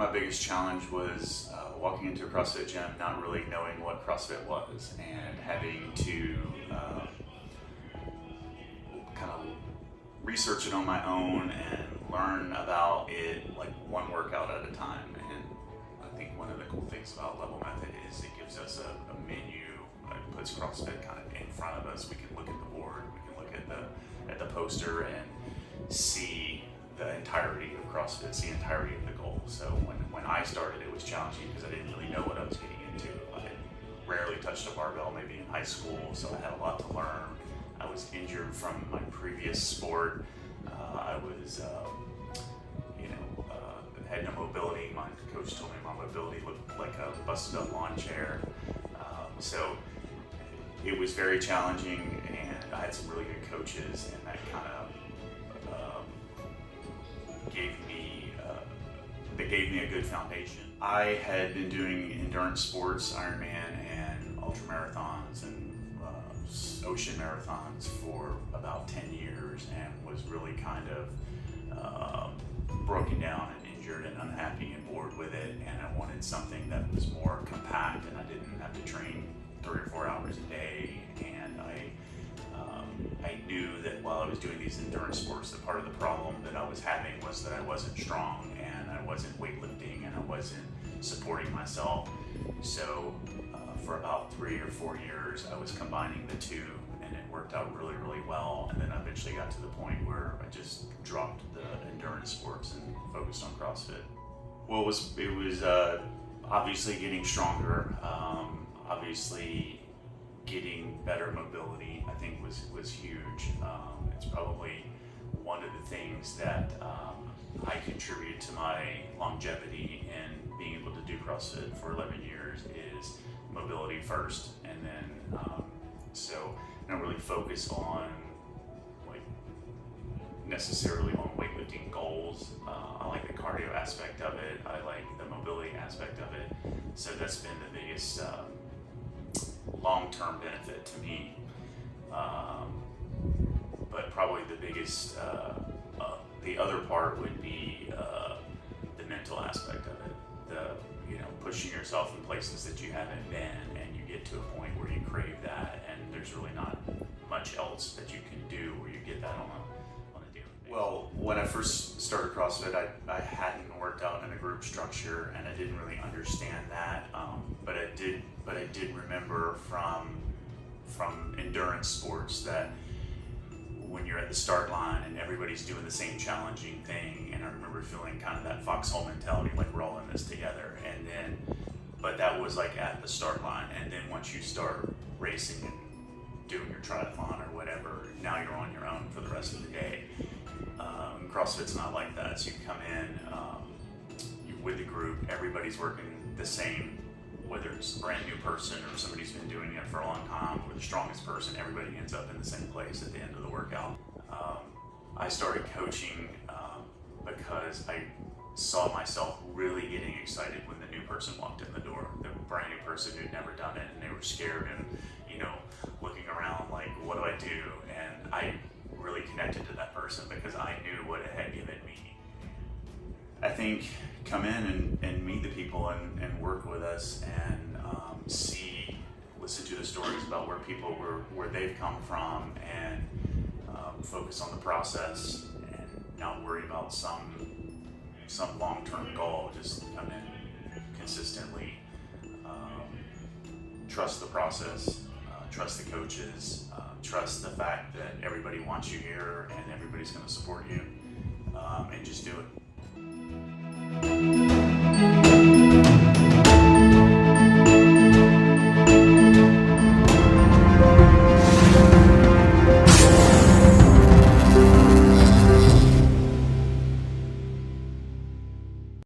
my biggest challenge was walking into a CrossFit gym, not really knowing what CrossFit was, and having to kind of research it on my own and learn about it like one workout at a time. And I think one of the cool things about Level Method is it gives us a menu. It puts CrossFit kind of in front of us. We can look at the board, we can look at the poster and see the entirety of CrossFit, the entirety of the goal. So when I started, it was challenging because I didn't really know what I was getting into. I had rarely touched a barbell, maybe in high school, so I had a lot to learn. I was injured from my previous sport. I was, had no mobility. My coach told me my mobility looked like a busted up lawn chair. So it was very challenging, and I had some really good coaches, and that kind of gave me a good foundation. I had been doing endurance sports, Ironman and ultramarathons and ocean marathons for about 10 years, and was really kind of broken down and injured and unhappy and bored with it, and I wanted something that was more compact and I didn't have to train 3 or 4 hours a day. And I knew that while I was doing these endurance sports, that part of the problem that I was having was that I wasn't strong and I wasn't weightlifting and I wasn't supporting myself. So for about 3 or 4 years, I was combining the two, and it worked out really, really well. And then I eventually got to the point where I just dropped the endurance sports and focused on CrossFit. Well, it was obviously getting stronger. Obviously, getting better mobility, I think, was huge. It's probably one of the things that I contribute to my longevity in being able to do CrossFit for 11 years is mobility first, and then so I don't really focus on necessarily on weightlifting goals. I like the cardio aspect of it. I like the mobility aspect of it. So that's been the biggest long-term benefit to me. But probably the biggest, the other part would be the mental aspect of it. Pushing yourself in places that you haven't been, and you get to a point where you crave that, and there's really not much else that you can do where you get that on a daily basis. Well, when I first started CrossFit, I hadn't worked out in a group structure, and I didn't really understand that. But I did remember from endurance sports that when you're at the start line and everybody's doing the same challenging thing, and I remember feeling kind of that foxhole mentality, like we're all in this together. But that was like at the start line, and then once you start racing and doing your triathlon or whatever, now you're on your own for the rest of the day. CrossFit's not like that. So you come in, you're with the group, everybody's working the same, whether it's a brand new person or somebody who's been doing it for a long time, or the strongest person, everybody ends up in the same place at the end of the workout. I started coaching because I saw myself really getting excited when the new person walked in the door, the brand new person who'd never done it, and they were scared and looking around like, what do I do? And I really connected to that person because I knew what it had given me. I think come in and meet the people and work with us and listen to the stories about where they've come from, and focus on the process and not worry about some long-term goal. Just come in consistently, trust the process, trust the coaches, trust the fact that everybody wants you here and everybody's going to support you, and just do it.